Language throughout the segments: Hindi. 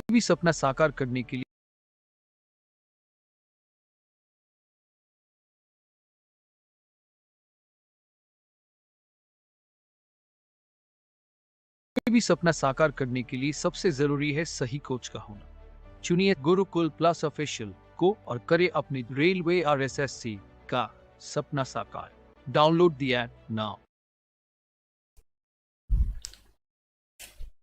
भी सपना साकार करने के लिए सबसे जरूरी है सही कोच का होना। चुनिए गुरुकुल प्लस ऑफिशियल को और करें अपनी रेलवे RSSC का सपना साकार। Download the app now.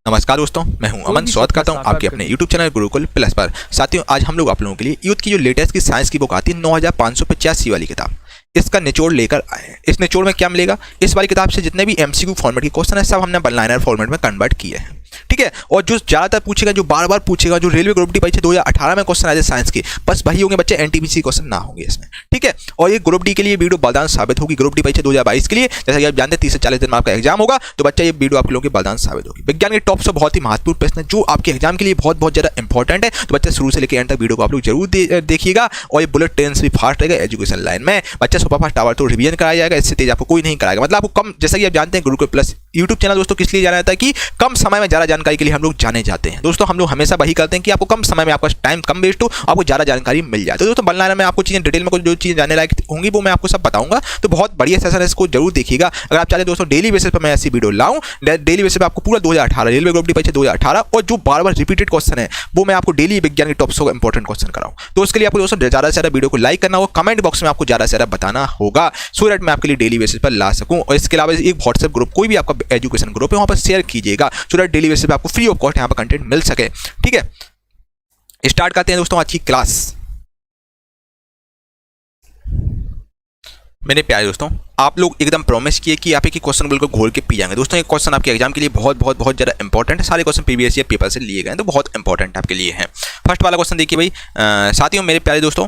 नमस्कार दोस्तों, मैं हूं अमन। स्वागत करता हूं आपके अपने YouTube चैनल गुरुकुल प्लस पर। साथियों, आज हम लोग आप लोगों के लिए यूथ की जो लेटेस्ट की साइंस की बुक आती है 9585 वाली किताब, इसका निचोड़ लेकर आए हैं। इस निचोड़ में क्या मिलेगा? इस वाली किताब से जितने भी MCQ फॉर्मेट के क्वेश्चन है सब हमने वन लाइनर फॉर्मेट में कन्वर्ट किए हैं, ठीक है। और जो ज़्यादातर पूछेगा, जो बार बार पूछेगा, जो रेलवे ग्रुप डी परीक्षा 2018 में क्वेश्चन आए थे साइंस के, बस वही होंगे बच्चे, NTPC क्वेश्चन ना होंगे इसमें, ठीक है। और ये ग्रुप डी के लिए वीडियो बलिदान साबित होगी। ग्रुप डी परीक्षा 2022 के लिए, जैसा कि आप जानते हैं 30 से 40 दिन में आपका एग्जाम होगा, तो बच्चा ये वीडियो आप लोगों के बलिदान साबित होगी। विज्ञान के टॉप से बहुत ही महत्वपूर्ण प्रश्न जो आपके एग्जाम के लिए बहुत ज़्यादा इंपॉर्टेंट है, तो बच्चा शुरू से लेकर एंड तक वीडियो को आप लोग जरूर देखिएगा। और ये बुलेट ट्रेन से भी फास्ट रहेगा एजुकेशन लाइन में। बच्चा सुपर फास्ट टावर तो रिवीजन कराया जाएगा, इससे तेज आपको कोई नहीं कराएगा। मतलब आपको कम, जैसा कि आप जानते हैं गुरुकुल प्लस यूट्यूब चैनल दोस्तों किस लिए जाना जाता है कि कम समय में ज़्यादा जानकारी के लिए हम लोग जाने जाते हैं। दोस्तों हम लोग हमेशा वही करते हैं कि आपको कम समय में आपका टाइम कम वेस्ट हो, आपको ज़्यादा जानकारी मिल जाए। तो दोस्तों वन लाइनर में आपको चीज़ें डिटेल में जो चीज़ें जानने लायक होंगी वो मैं आपको सब बताऊंगा। तो बहुत बढ़िया सेशन है, इसको जरूर देखिएगा। अगर आप चाहते हैं दोस्तों डेली बेसिस पर मैं ऐसी वीडियो लाऊं, डेली बेसिस पर आपको पूरा 2018 रेलवे ग्रुप डी परीक्षा 2018 और जो बार बार रिपीटेड क्वेश्चन है वो मैं आपको डेली विज्ञान के टॉप से इंपॉर्टेंट क्वेश्चन कराऊं। तो उसके लिए आपको दोस्तों ज़्यादा से ज़्यादा वीडियो को लाइक करना होगा, कमेंट बॉक्स में आपको ज़्यादा से ज़्यादा बताना होगा, सो दैट मैं आपके लिए डेली बेसिस पर ला सकूँ। और इसके अलावा एक व्हाट्सएप ग्रुप, कोई भी आपका एजुकेशन ग्रुप है, वहाँ पर शेयर कीजिएगा, सो दैट डेली बेसिस पर आपको फ्री ऑफ कॉस्ट यहाँ पर कंटेंट मिल सके, ठीक है। स्टार्ट करते हैं दोस्तों आज की क्लास। मेरे प्यारे दोस्तों, आप लोग एकदम प्रॉमिस किए कि आप एक ही क्वेश्चन बिल्कुल घोल के पी जाएंगे। दोस्तों, एक क्वेश्चन आपके एग्जाम के लिए बहुत ज़्यादा इंपॉर्टेंट है। सारे क्वेश्चन प्रीवियस ईयर पेपर से लिए गए हैं, तो बहुत इंपॉर्टेंट आपके लिए हैं। फर्स्ट वाला क्वेश्चन देखिए भाई। साथियों मेरे प्यारे दोस्तों,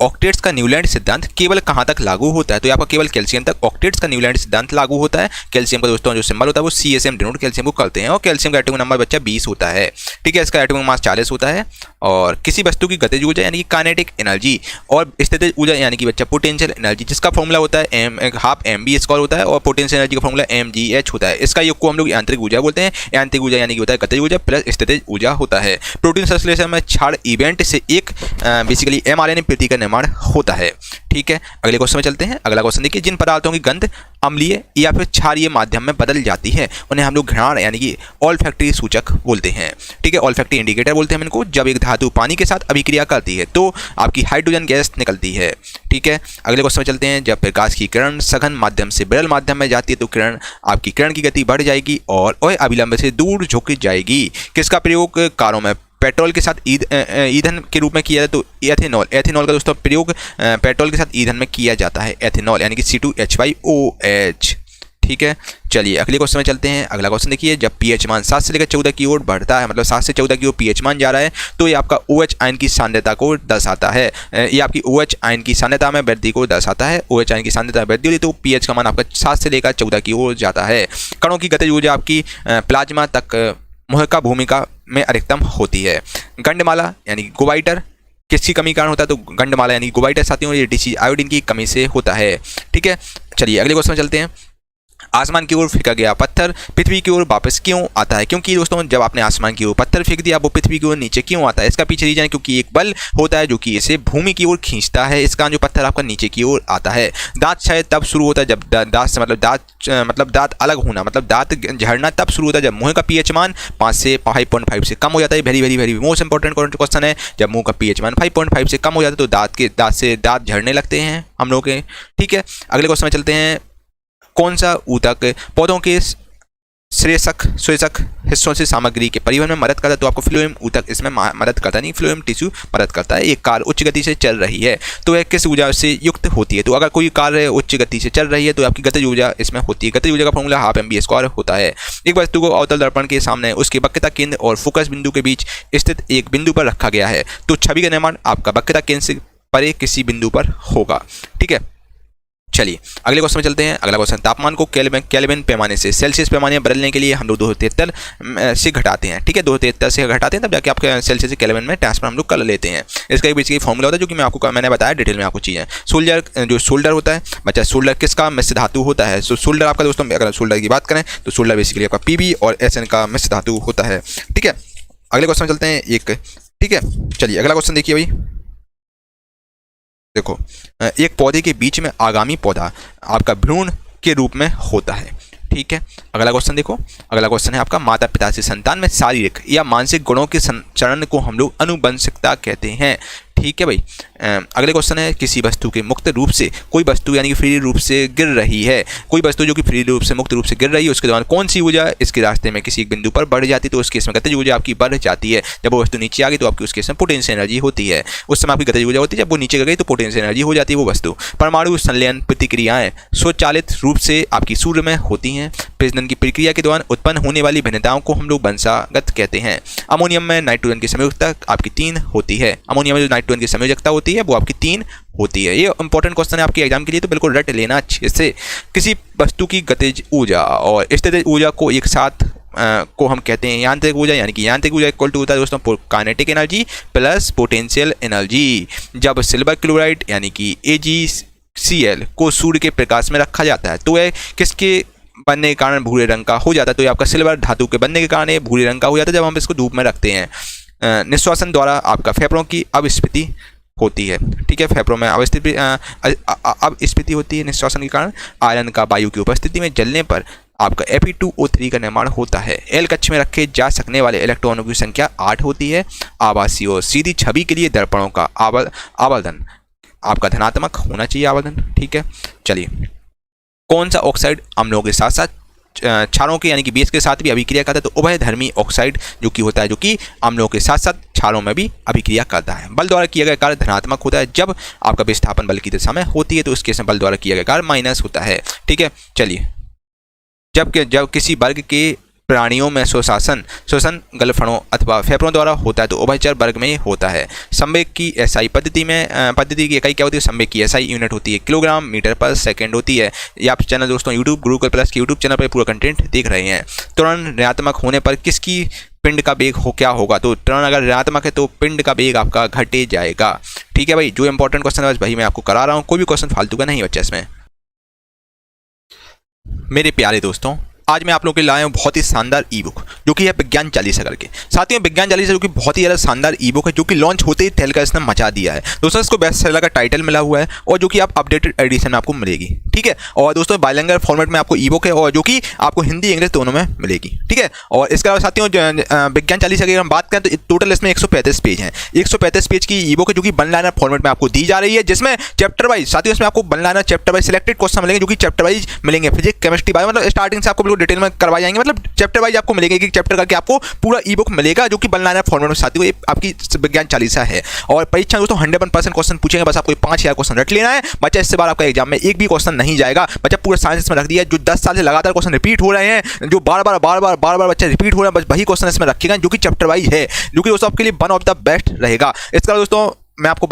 ऑक्टेट्स का न्यूलैंड सिद्धांत केवल कहाँ तक लागू होता है? तो आपका केवल कैल्शियम तक ऑक्टेट्स का न्यूलैंड सिद्धांत लागू होता है। कैल्शियम का दोस्तों जो सिंबल होता है वो CSM डिनोट कैल्शियम को करते हैं। और कैल्शियम का एटॉमिक नंबर बच्चा 20 होता है, ठीक है। इसका एटॉमिक मास 40 होता है। और किसी वस्तु की गतिज ऊर्जा यानी कि काइनेटिक एनर्जी और स्थितिज ऊर्जा यानी कि बच्चा पोटेंशियल एनर्जी, जिसका फॉर्मूला होता है ½ mv स्क्वायर होता है, और पोटेंशियल एनर्जी का फॉर्मूला mgh होता है। इसका योग को हम लोग यांत्रिक ऊर्जा बोलते हैं। यांत्रिक ऊर्जा यानी कि होता है गतिज ऊर्जा प्लस स्थितिज ऊर्जा होता है। प्रोटीन संश्लेषण में क्षार इवेंट से एक बेसिकली mRNA प्रति का निर्माण होता है, ठीक है। अगले क्वेश्चन में चलते हैं। अगला क्वेश्चन देखिए, जिन पदार्थों की गंध अम्लीय या फिर क्षारीय माध्यम में बदल जाती है उन्हें हम लोग घ्राण यानी कि ऑल्फैक्टरी सूचक बोलते हैं, ठीक है। ऑल्फैक्टरी इंडिकेटर बोलते हैं इनको। जब एक धातु पानी के साथ अभिक्रिया करती है तो आपकी हाइड्रोजन गैस निकलती है, ठीक है। अगले क्वेश्चन में चलते हैं। जब प्रकाश की किरण सघन माध्यम से विरल माध्यम में जाती है तो आपकी किरण की गति बढ़ जाएगी और अभिलंब से दूर झुक जाएगी। किसका प्रयोग कारों में पेट्रोल के साथ ईंधन के रूप में किया जाए? तो एथेनॉल का दोस्तों प्रयोग पेट्रोल के साथ ईंधन में किया जाता है। एथेनॉल यानी कि C2H5OH, ठीक है। चलिए अगले क्वेश्चन में चलते हैं। अगला क्वेश्चन देखिए, जब pH मान 7 से लेकर 14 की ओर बढ़ता है, मतलब 7 से 14 की ओर pH मान जा रहा है, तो ये आपका OH आयन की सांद्रता को दर्शाता है। ये आपकी OH आयन की सांद्रता में वृद्धि को दर्शाता है। OH आयन की सांद्रता में वृद्धि होती है तो pH का मान आपका 7 से लेकर 14 की ओर जाता है। कणों की गतिज ऊर्जा आपकी प्लाज्मा तक मुहक्का भूमिका में अधिकतम होती है। गंडमाला यानी गोबाइटर किसकी कमी कारण होता है? तो गंडमाला यानी गोबाइटर साथियों ये डिसीज आयोडीन की कमी से होता है, ठीक है। चलिए अगले क्वेश्चन में चलते हैं। आसमान की ओर फेंका गया पत्थर पृथ्वी की ओर वापस क्यों आता है? क्योंकि दोस्तों जब आपने आसमान की ओर पत्थर फेंक दिया वो पृथ्वी की ओर नीचे क्यों आता है? इसका पीछे रीजन है क्योंकि एक बल होता है जो कि इसे भूमि की ओर खींचता है। इसका जो पत्थर आपका नीचे की ओर आता है। दांत शायद तब शुरू होता है जब दांत से मतलब दांत अलग होना, मतलब दांत झड़ना तब शुरू होता है जब मुंह का pH मान 5 से 5.5 से कम हो जाता है। वेरी मोस्ट इंपॉर्टेंट क्वेश्चन है। जब मुंह का pH मान 5.5 से कम हो जाता है तो दांत झड़ने लगते हैं हम लोग के, ठीक है। अगले क्वेश्चन में चलते हैं। कौन सा ऊतक पौधों के श्लेषक हिस्सों से सामग्री के परिवहन में मदद करता है? तो आपको फ्लोएम ऊतक इसमें मदद करता नहीं, फ्लोएम टिश्यू मदद करता है। एक कार उच्च गति से चल रही है तो वह किस ऊर्जा से युक्त होती है? तो अगर कोई कार उच्च गति से चल रही है तो आपकी गतिज ऊर्जा इसमें होती है। गतिज ऊर्जा का फॉर्मूला ½ mv स्क्वायर होता है। एक वस्तु को अवतल दर्पण के सामने उसके वक्रता केंद्र और फोकस बिंदु के बीच स्थित एक बिंदु पर रखा गया है तो छवि का निर्माण आपका वक्रता केंद्र से परे किसी बिंदु पर होगा, ठीक है। चलिए अगले क्वेश्चन में चलते हैं। अगला क्वेश्चन, तापमान को केल्विन पैमाने से सेल्सियस पैमाने में बदलने के लिए हम लोग 273 से घटाते हैं, ठीक है। 273 से घटाते हैं तब जाके आपके सेल्सियस से केल्विन में ट्रांसफर हम लोग कर लेते हैं। इसका एक बेसिकली फॉर्मूला होता है जो कि मैंने बताया डिटेल में आपको चीज़ें। सोल्डर होता है बच्चा, सोल्डर किसका मिश्र धातु होता है? तो सोल्डर आपका दोस्तों, अगर सोल्डर की बात करें तो सोल्डर बेसिकली आपका Pb और Sn का मिश्र धातु होता है, ठीक है। अगले क्वेश्चन में चलते हैं एक, ठीक है। चलिए अगला क्वेश्चन देखिए भाई, देखो एक पौधे के बीच में आगामी पौधा आपका भ्रूण के रूप में होता है, ठीक है। अगला क्वेश्चन देखो, अगला क्वेश्चन है आपका माता पिता से संतान में शारीरिक या मानसिक गुणों के संचरण को हम लोग अनुवंशिकता कहते हैं, ठीक है भाई। अगले क्वेश्चन है किसी वस्तु के मुक्त रूप से कोई वस्तु यानी कि फ्री रूप से गिर रही है, कोई वस्तु जो कि फ्री रूप से मुक्त रूप से गिर रही है उसके दौरान कौन सी ऊर्जा इसके रास्ते में किसी एक बिंदु पर बढ़ जाती है, तो उस केस में गतिज ऊर्जा आपकी बढ़ जाती है। जब वो वस्तु नीचे आ गई तो आपकी उस केस में पोटेंशियल एनर्जी होती है, उस समय आपकी गतिज ऊर्जा होती है। जब वो नीचे गई तो पोटेंशियल एनर्जी हो जाती है वो वस्तु। परमाणु संलयन प्रतिक्रियाएं स्वचालित रूप से आपकी सूर्य में होती हैं। प्रजनन की प्रक्रिया के दौरान उत्पन्न होने वाली भिन्नताओं को हम लोग वंशागत कहते हैं। अमोनियम में नाइट्रोजन की संयोजकता आपकी 3 होती है, अमोनियम में जो नाइट्रोजन की संयोजकता होती है वो आपकी 3 होती है। ये इंपॉर्टेंट क्वेश्चन है आपके एग्जाम के लिए, तो बिल्कुल रट लेना अच्छे से। किसी वस्तु की गतिज ऊर्जा और स्थितिज ऊर्जा को एक साथ को हम कहते हैं यांत्रिक ऊर्जा, यानी कि यांत्रिक ऊर्जा इक्वल टू होता है दोस्तों kinetic energy plus potential energy. जब सिल्वर क्लोराइड यानी कि AgCl को सूर्य के प्रकाश में रखा जाता है तो यह किसके बनने के कारण भूरे रंग का हो जाता है, तो ये आपका सिल्वर धातु के बनने के कारण ये भूरे रंग का हो जाता है जब हम इसको धूप में रखते हैं। निश्वासन द्वारा आपका फेफड़ों की अविस्फीति होती है, ठीक है। फेफड़ों में अविस्फीति होती है निश्वासन के कारण। आयरन का वायु की उपस्थिति में जलने पर आपका Fe2O3 का निर्माण होता है। एल कक्ष में रखे जा सकने वाले इलेक्ट्रॉनों की संख्या 8 होती है। आभासी और सीधी छवि के लिए दर्पणों का आवर्धन आपका धनात्मक होना चाहिए आवर्धन, ठीक है। चलिए कौन सा ऑक्साइड अम्लों के साथ साथ क्षारों के यानी कि बेस के साथ भी अभिक्रिया करता है, तो उभयधर्मी ऑक्साइड जो कि होता है जो कि अम्लों के साथ साथ क्षारों में भी अभिक्रिया करता है। बल द्वारा किया गया कार्य धनात्मक होता है, जब आपका विस्थापन बल की दिशा में होती है तो उस केस में बल द्वारा किया गया कार्य माइनस होता है, ठीक है। चलिए जब किसी वर्ग के प्राणियों में श्वसन गलफड़ों अथवा फेफड़ों द्वारा होता है तो उभयचर वर्ग में होता है। संवेग की एसआई पद्धति की इकाई क्या होती है, संवेग की एसआई यूनिट होती है किलोग्राम मीटर पर सेकंड होती है। ये आप चैनल दोस्तों यूट्यूब गुरुकुल प्लस के यूट्यूब चैनल पर पूरा कंटेंट देख रहे हैं। त्वरण ऋणात्मक होने पर किसकी पिंड का वेग क्या होगा, तो त्वरण अगर ऋणात्मक है तो पिंड का वेग आपका घटे जाएगा, ठीक है भाई। जो इंपॉर्टेंट क्वेश्चन है बस भाई मैं आपको करा रहा हूँ, कोई भी क्वेश्चन फालतू का नहीं बच्चा इसमें। मेरे प्यारे दोस्तों आज मैं आप लोगों के लिए लाया हूँ बहुत ही शानदार ई बुक जो कि है विज्ञान चालीसा करके। साथियों विज्ञान चालीसा जो कि बहुत ही ज़्यादा शानदार ई बुक है जो कि लॉन्च होते ही टेल का इसने मचा दिया है दोस्तों। इसको बेस्ट सेलर का टाइटल मिला हुआ है और जो कि आप अपडेटेड एडिशन में आपको मिलेगी, ठीक है। और दोस्तों बाइलिंगुअल फॉर्मेट में आपको ई बुक है और जो कि आपको हिंदी इंग्लिश दोनों में मिलेगी, ठीक है। और इसके अलावा साथियों विज्ञान चालीसा की हम बात करें तो टोटल इसमें 135 पेज हैं। 135 पेज की ई बुक है जो कि वन लाइनर फॉर्मेट में आपको दी जा रही है, जिसमें चैप्टर वाइज साथियों इसमें आपको one liner chapter wise selected question मिलेंगे जो कि चैप्टर वाइज मिलेंगे। फिजिक्स केमिस्ट्री बायो मतलब स्टार्टिंग से आपको बिल्कुल डिटेल में करवाए जाएंगे, मतलब चैप्टर वाइज आपको मिलेगा, एक चैप्टर करके आपको पूरा ई बुक मिलेगा जो कि वन लाइनर फॉर्मेट में साथियों ये आपकी विज्ञान चालीसा है। और परीक्षा दोस्तों 100% क्वेश्चन पूछेंगे, बस आपको 5000 क्वेश्चन रट लेना है बच्चा। इससे बार आपका एग्जाम में एक भी क्वेश्चन नहीं जाएगा बच्चा, पूरा साइंस इसमें रख दिया है। जो 10 साल से लगातार क्वेश्चन रिपीट हो रहे हैं, जो बार बार बच्चा रिपीट हो रहे हैं, बस वही क्वेश्चन इसमें रखेगा जो कि चैप्टर वाइज है, जो कि दोस्तों आपके लिए वन ऑफ द बेस्ट रहेगा। इसका दोस्तों मैं आपको